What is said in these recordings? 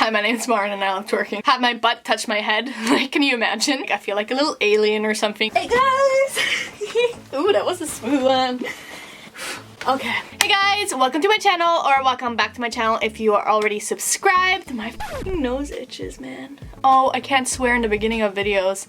Hi, my name's Maren and I love twerking. Have my butt touch my head. Like, can you imagine? I feel like a little alien or something. Hey guys! Ooh, that was a smooth one. Okay. Hey guys, welcome to my channel, or welcome back to my channel if you are already subscribed. My fucking nose itches, man. Oh, I can't swear in the beginning of videos.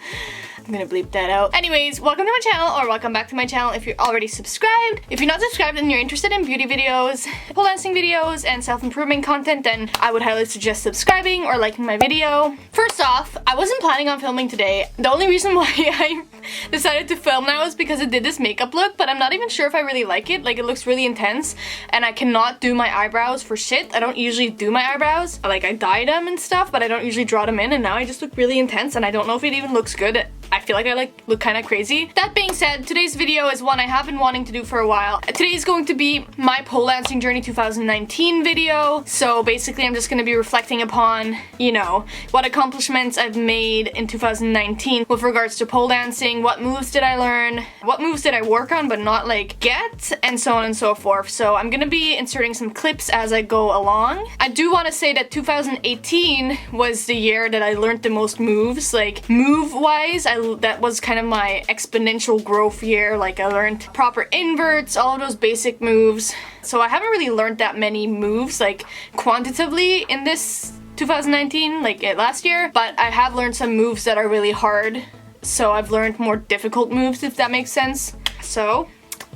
I'm gonna bleep that out. Anyways, welcome to my channel, or welcome back to my channel if you're already subscribed. If you're not subscribed and you're interested in beauty videos, pole dancing videos, and self-improvement content, then I would highly suggest subscribing or liking my video. First off, I wasn't planning on filming today. The only reason why I decided to film now is because I did this makeup look, but I'm not even sure if I really like it. Like, it looks really intense, and I cannot do my eyebrows for shit. I don't usually do my eyebrows. Like, I dye them and stuff, but I don't usually draw them in, and now I just look really intense, and I don't know if it even looks good. I feel like I look kind of crazy. That being said, today's video is one I have been wanting to do for a while. Today is going to be my pole dancing journey 2019 video. So basically I'm just going to be reflecting upon, you know, what accomplishments I've made in 2019 with regards to pole dancing, what moves did I learn, what moves did I work on but not like get, and so on and so forth. So I'm going to be inserting some clips as I go along. I do want to say that 2018 was the year that I learned the most moves, like move-wise. That was kind of my exponential growth year. Like, I learned proper inverts, all of those basic moves. So I haven't really learned that many moves, like, quantitatively in this 2019, like last year, but I have learned some moves that are really hard. So I've learned more difficult moves, if that makes sense. So,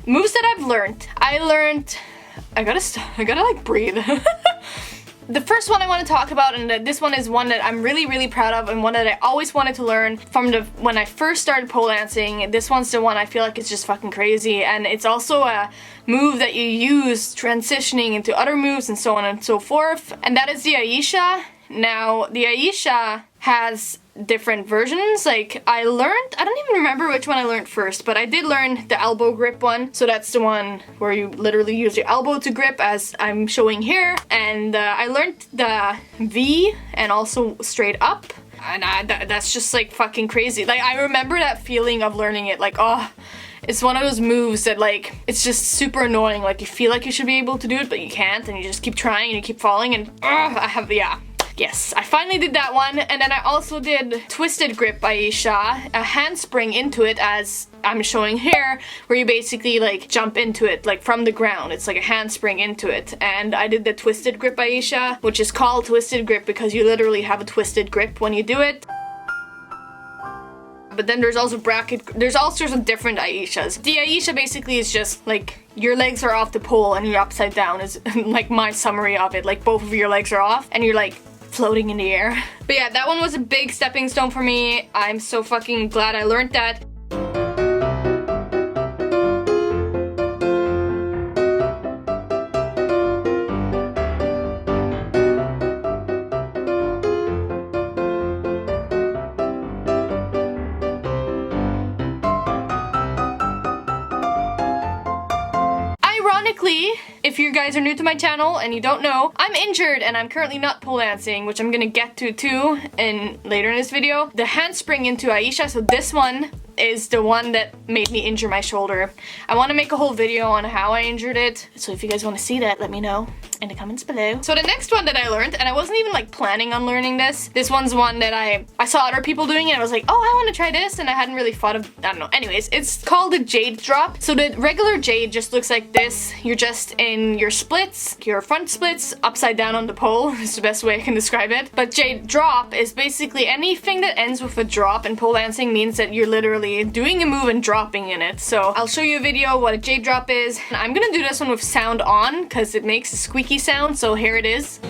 moves that I've learned. I gotta like breathe. The first one I want to talk about, and this one is one that I'm really proud of, and one that I always wanted to learn from when I first started pole dancing. This one's the one I feel like is just fucking crazy, and it's also a move that you use transitioning into other moves and so on and so forth, and that is the ayesha. Now, the ayesha has different versions. Like, I don't even remember which one I learned first, but I did learn the elbow grip one. So that's the one where you literally use your elbow to grip, as I'm showing here. And I learned the V and also straight up. And that's just like fucking crazy. Like, I remember that feeling of learning it, like, oh, it's one of those moves that, like, it's just super annoying. Like, you feel like you should be able to do it, but you can't, and you just keep trying and you keep falling, and yes, I finally did that one. And then I also did twisted grip ayesha, a handspring into it, as I'm showing here, where you basically like jump into it like from the ground. It's like a handspring into it. And I did the twisted grip ayesha, which is called twisted grip because you literally have a twisted grip when you do it. But then there's also there's all sorts of different ayeshas. The ayesha basically is just like your legs are off the pole and you're upside down, is like my summary of it. Like, both of your legs are off and you're like floating in the air. But yeah, that one was a big stepping stone for me. I'm so fucking glad I learned that. Ironically, if you guys are new to my channel and you don't know, I'm injured and I'm currently not pole dancing, which I'm gonna get to too later in this video. The handspring into ayesha, so this one is the one that made me injure my shoulder. I want to make a whole video on how I injured it, so if you guys want to see that, let me know in the comments below. So the next one that I learned, and I wasn't even like planning on learning this one's one that I saw other people doing it, and I was like, oh, I want to try this, and I hadn't really thought of, I don't know. Anyways, it's called a jade drop. So the regular jade just looks like this. You're just in your splits, your front splits, upside down on the pole is the best way I can describe it. But jade drop is basically anything that ends with a drop, and pole dancing means that you're literally doing a move and dropping in it. So I'll show you a video what a jade drop is. I'm gonna do this one with sound on because it makes a squeaky sound, so here it is.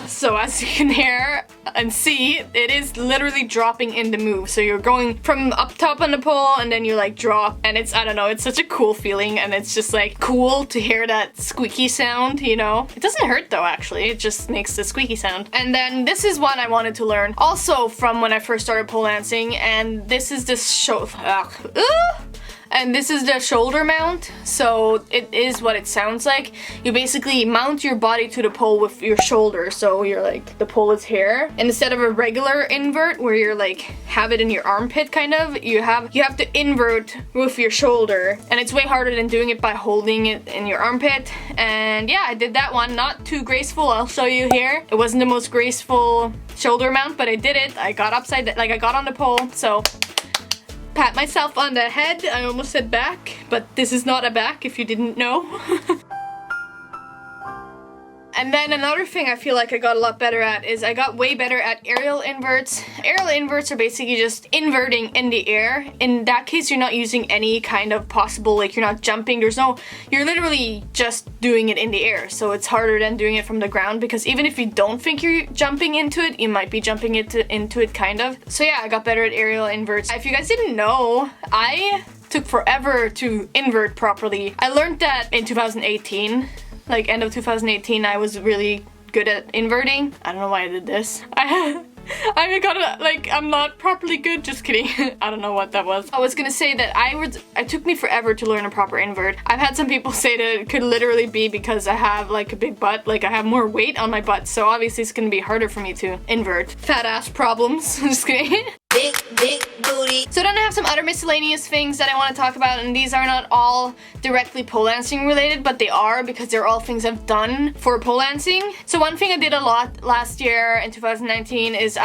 So as you can hear and see, it is literally dropping in the move. So you're going from up top on the pole and then you like drop, and it's, I don't know, it's such a cool feeling, and it's just like cool to hear that squeaky sound, you know? It doesn't hurt though, actually, it just makes the squeaky sound. And then this is one I wanted to learn also from when I first started pole dancing, and this is this show. And this is the shoulder mount, so it is what it sounds like. You basically mount your body to the pole with your shoulder, so you're like, the pole is here. And instead of a regular invert where you're like, have it in your armpit kind of, you have to invert with your shoulder. And it's way harder than doing it by holding it in your armpit. And yeah, I did that one. Not too graceful, I'll show you here. It wasn't the most graceful shoulder mount, but I did it. I got I got on the pole, so pat myself on the head. I almost said back, but this is not a back if you didn't know. And then another thing I feel like I got a lot better at is I got way better at aerial inverts. Aerial inverts are basically just inverting in the air. In that case, you're not using any kind of possible, like you're not jumping, you're literally just doing it in the air. So it's harder than doing it from the ground, because even if you don't think you're jumping into it, you might be jumping into it kind of. So yeah, I got better at aerial inverts. If you guys didn't know, I took forever to invert properly. I learned that in 2018. Like end of 2018, I was really good at inverting. I don't know why I did this. I'm not properly good, just kidding. I don't know what that was. I was gonna say that it took me forever to learn a proper invert. I've had some people say that it could literally be because I have like a big butt, like I have more weight on my butt, so obviously it's gonna be harder for me to invert. Fat ass problems. Just kidding. Big booty. So then I have some other miscellaneous things that I want to talk about, and these are not all directly pole dancing related, but they are because they're all things I've done for pole dancing. So one thing I did a lot last year in 2019 is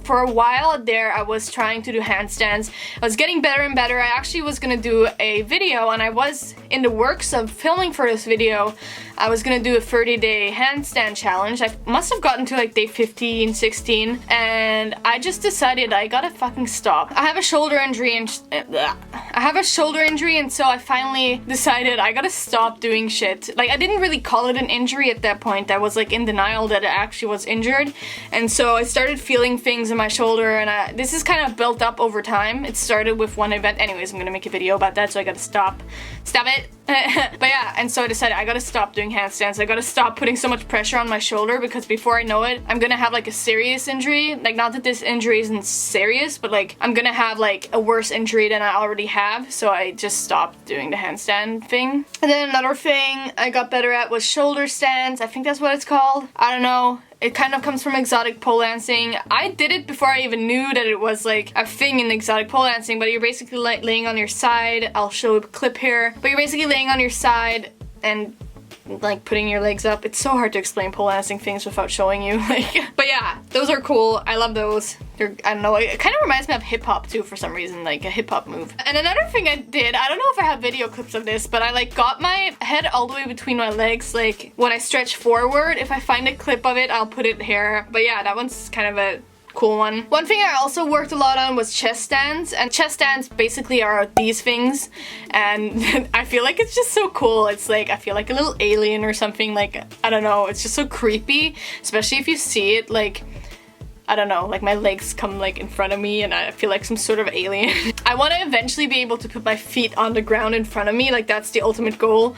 for a while there, I was trying to do handstands. I was getting better and better. I actually was gonna do a video, and I was in the works of filming for this video. I was gonna do a 30-day handstand challenge. I must have gotten to like day 15, 16, and I just decided I gotta fucking stop. I have a shoulder injury, and so I finally decided I gotta stop doing shit. Like, I didn't really call it an injury at that point. I was like in denial that it actually was injured, and so I started feeling things in my shoulder, and this is kind of built up over time. It started with one event. Anyways, I'm gonna make a video about that, so I gotta stop it. But yeah, and so I decided I gotta stop doing handstands. I gotta stop putting so much pressure on my shoulder, because before I know it, I'm gonna have like a serious injury. Like, not that this injury isn't serious, but like I'm gonna have like a worse injury than I already have. So I just stopped doing the handstand thing. And then another thing I got better at was shoulder stands. I think that's what it's called. I don't know. It kind of comes from exotic pole dancing. I did it before I even knew that it was like a thing in exotic pole dancing, but you're basically like laying on your side. I'll show a clip here. But you're basically laying on your side and like putting your legs up. It's so hard to explain pole dancing things without showing you. But yeah, those are cool. I love those. I don't know, it kind of reminds me of hip hop too for some reason, like a hip hop move. And another thing I did, I don't know if I have video clips of this, but I like got my head all the way between my legs, like when I stretch forward. If I find a clip of it, I'll put it here. But yeah, that one's kind of a cool one. One thing I also worked a lot on was chest stands, and chest stands basically are these things, and I feel like it's just so cool. It's like, I feel like a little alien or something, like, I don't know, it's just so creepy, especially if you see it, like, I don't know, like my legs come like in front of me and I feel like some sort of alien. I want to eventually be able to put my feet on the ground in front of me, like that's the ultimate goal,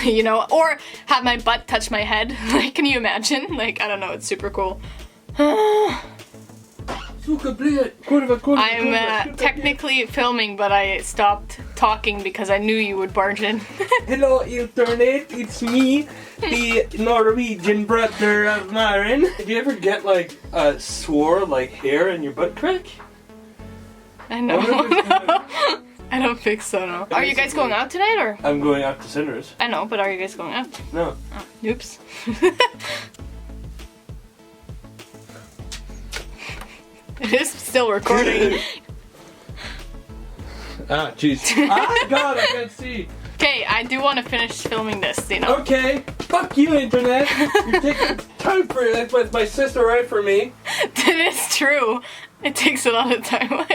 you know, or have my butt touch my head. Like, can you imagine? Like, I don't know, it's super cool. I'm technically filming, but I stopped talking because I knew you would barge in. Hello internet, it's me, the Norwegian brother of Maren. Did you ever get like a swore like hair in your butt crack? I know. I don't think so, no. Are you guys going out tonight, or? I'm going out to Sinners. I know, but are you guys going out? No. Oh, oops. It is still recording. Ah, jeez. Ah, God, I can't see. Okay, I do want to finish filming this, you know. Okay, fuck you, internet. You're taking time for it. That's what my sister wrote for me. That is true. It takes a lot of time.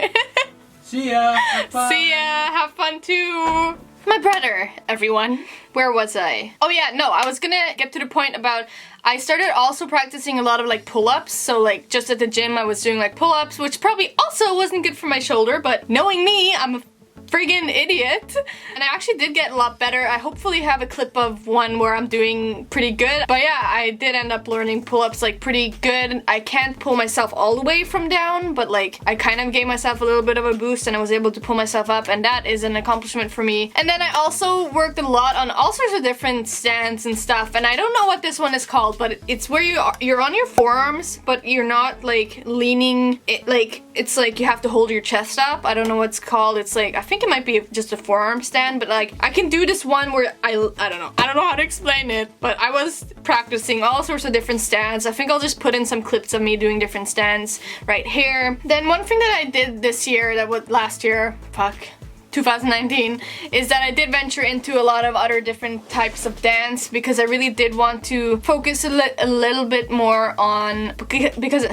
See ya. Have fun. See ya. Have fun too. My brother, everyone. Where was I? Oh yeah, no, I was gonna get to the point about I started also practicing a lot of like pull-ups. So like just at the gym I was doing like pull-ups, which probably also wasn't good for my shoulder, but knowing me, I'm a friggin' idiot. And I actually did get a lot better. I hopefully have a clip of one where I'm doing pretty good. But yeah, I did end up learning pull-ups like pretty good. I can't pull myself all the way from down, but like I kind of gave myself a little bit of a boost and I was able to pull myself up, and that is an accomplishment for me. And then I also worked a lot on all sorts of different stands and stuff, and I don't know what this one is called, but it's where you're on your forearms, but you're not like leaning it, like it's like you have to hold your chest up. I don't know what it's called. It's like, I think it might be just a forearm stand, but like I can do this one where I don't know how to explain it, but I was practicing all sorts of different stands. I think I'll just put in some clips of me doing different stands right here. Then one thing that I did this year, that was last year, 2019, is that I did venture into a lot of other different types of dance because I really did want to focus a little bit more on, because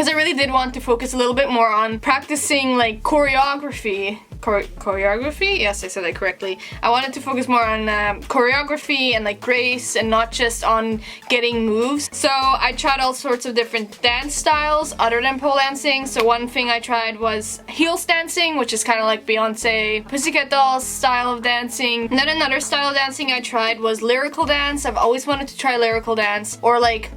I really did want to focus a little bit more on practicing like choreography. Choreography? Yes, I said that correctly. I wanted to focus more on choreography and like grace and not just on getting moves. So I tried all sorts of different dance styles other than pole dancing. So one thing I tried was heels dancing, which is kind of like Beyonce, Pussycat Dolls style of dancing. And then another style of dancing I tried was lyrical dance. I've always wanted to try lyrical dance, or like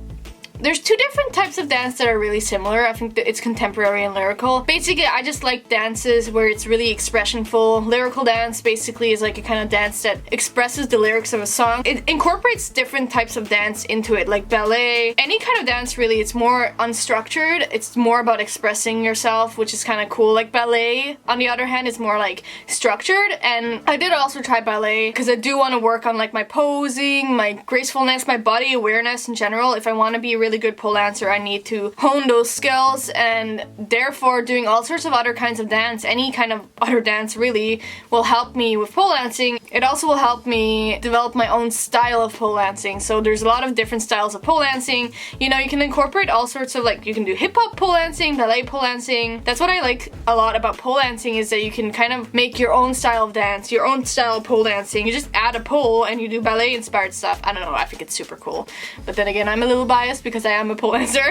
there's two different types of dance that are really similar. I think that it's contemporary and lyrical. Basically, I just like dances where it's really expressionful. Lyrical dance basically is like a kind of dance that expresses the lyrics of a song. It incorporates different types of dance into it, like ballet. Any kind of dance really, it's more unstructured. It's more about expressing yourself, which is kind of cool. Like ballet, on the other hand, is more like structured. And I did also try ballet because I do want to work on like my posing, my gracefulness, my body awareness in general. If I want to be a really good pole dancer, I need to hone those skills, and therefore doing all sorts of other kinds of dance, any kind of other dance really, will help me with pole dancing. It also will help me develop my own style of pole dancing. So there's a lot of different styles of pole dancing. You know, you can incorporate all sorts of, like, you can do hip-hop pole dancing, ballet pole dancing. That's what I like a lot about pole dancing, is that you can kind of make your own style of dance, your own style of pole dancing. You just add a pole and you do ballet inspired stuff. I don't know, I think it's super cool. But then again, I'm a little biased because I am a pole dancer.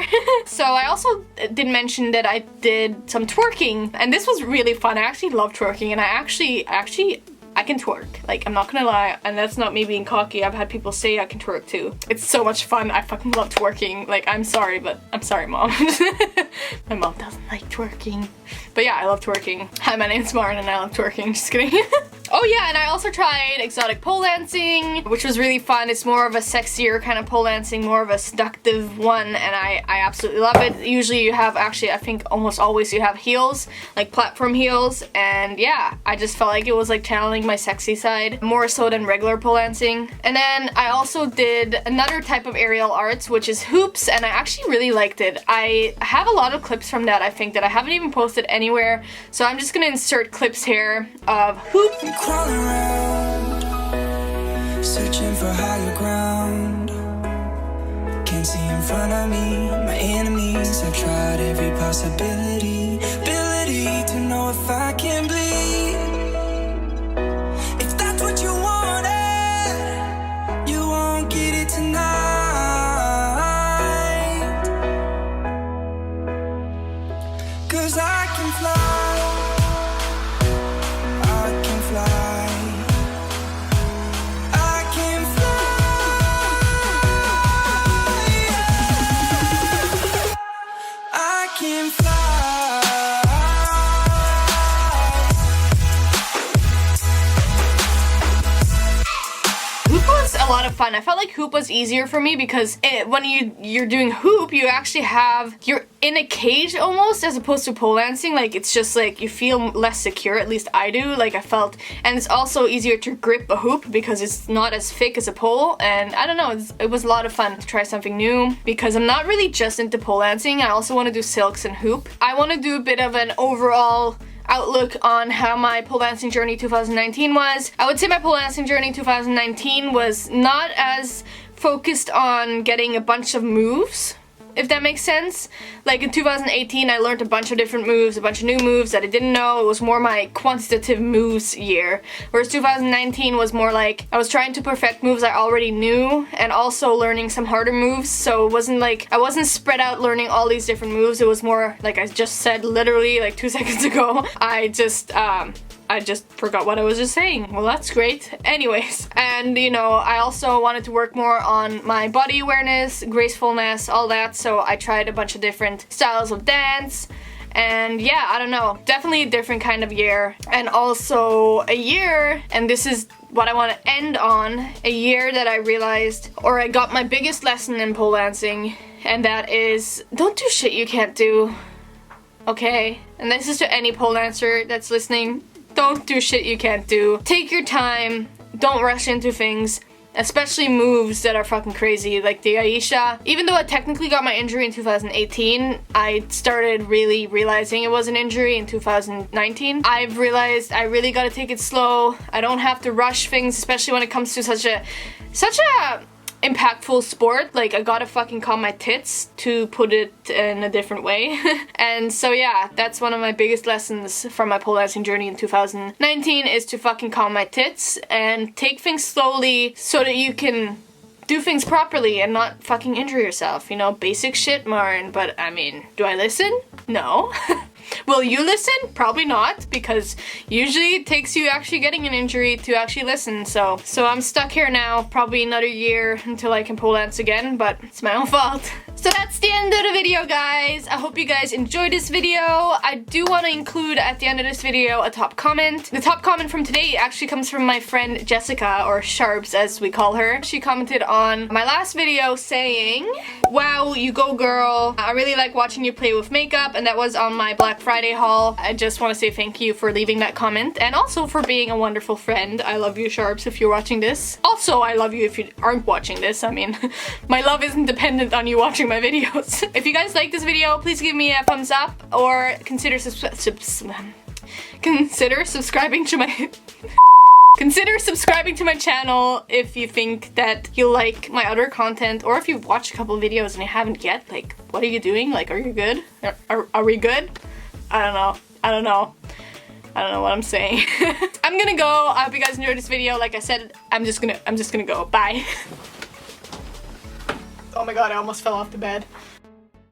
So I also did mention that I did some twerking, and this was really fun. I actually love twerking, and I can twerk. Like, I'm not gonna lie, and that's not me being cocky. I've had people say I can twerk too. It's so much fun. I fucking love twerking. Like, I'm sorry, but I'm sorry, Mom. My mom doesn't like twerking. But yeah, I love twerking. Hi, my name's Maren and I love twerking. Just kidding. Oh yeah, and I also tried exotic pole dancing, which was really fun. It's more of a sexier kind of pole dancing, more of a seductive one, and I absolutely love it. Usually you have, actually I think almost always you have heels, like platform heels, and yeah, I just felt like it was like channeling my sexy side, more so than regular pole dancing. And then I also did another type of aerial arts, which is hoops, and I actually really liked it. I have a lot of clips from that, I think, that I haven't even posted anywhere, so I'm just gonna insert clips here of hoop. Crawling around, searching for higher ground. Can't see in front of me, my enemies. I've tried every possibility, ability to know if I can bleed. If that's what you wanted, you won't get it tonight. 'Cause I can fly. A lot of fun. I felt like hoop was easier for me because when you're doing hoop, you're in a cage almost, as opposed to pole dancing. Like, it's just like you feel less secure, at least I do. Like, I felt, and it's also easier to grip a hoop because it's not as thick as a pole, and I don't know, it was a lot of fun to try something new because I'm not really just into pole dancing. I also want to do silks and hoop. I want to do a bit of an overall outlook on how my pole dancing journey 2019 was. I would say my pole dancing journey 2019 was not as focused on getting a bunch of moves. if that makes sense. Like in 2018, I learned a bunch of different moves, a bunch of new moves that I didn't know. It was more my quantitative moves year. Whereas 2019 was more like I was trying to perfect moves I already knew and also learning some harder moves. So it wasn't like I wasn't spread out learning all these different moves. It was more like I just said literally like 2 seconds ago. I just forgot what I was just saying. Well, that's great. Anyways, and you know, I also wanted to work more on my body awareness, gracefulness, all that. So I tried a bunch of different styles of dance. And yeah, I don't know, definitely a different kind of year. And also a year, and this is what I want to end on, a year that I realized, or I got my biggest lesson in pole dancing, and that is, don't do shit you can't do, okay? And this is to any pole dancer that's listening. Don't do shit you can't do. Take your time. Don't rush into things. Especially moves that are fucking crazy, like the ayesha. Even though I technically got my injury in 2018, I started really realizing it was an injury in 2019. I've realized I really gotta take it slow. I don't have to rush things, especially when it comes to such a impactful sport. Like, I gotta fucking calm my tits, to put it in a different way. And so yeah, that's one of my biggest lessons from my pole dancing journey in 2019, is to fucking calm my tits and take things slowly so that you can do things properly and not fucking injure yourself. You know, basic shit, Marin. But I mean, do I listen? No. Will you listen? Probably not, because usually it takes you actually getting an injury to actually listen. So I'm stuck here now, probably another year until I can pole dance again, but it's my own fault. So that's the end of the video, guys. I hope you guys enjoyed this video. I do want to include at the end of this video a top comment. The top comment from today actually comes from my friend Jessica, or Sharps as we call her. She commented on my last video saying, "Wow, you go girl. I really like watching you play with makeup," and that was on my Black Friday haul. I just want to say thank you for leaving that comment, and also for being a wonderful friend. I love you, Sharps, if you're watching this. Also, I love you if you aren't watching this. I mean, my love isn't dependent on you watching my videos. If you guys like this video, please give me a thumbs up, or consider subscribing to my consider subscribing to my channel if you think that you like my other content, or if you've watched a couple of videos and you haven't yet. Like, what are you doing? Like, are you good? Are we good? I don't know. I don't know what I'm saying. I'm gonna go. I hope you guys enjoyed this video. Like I said, I'm just gonna go. Bye. Oh my god, I almost fell off the bed.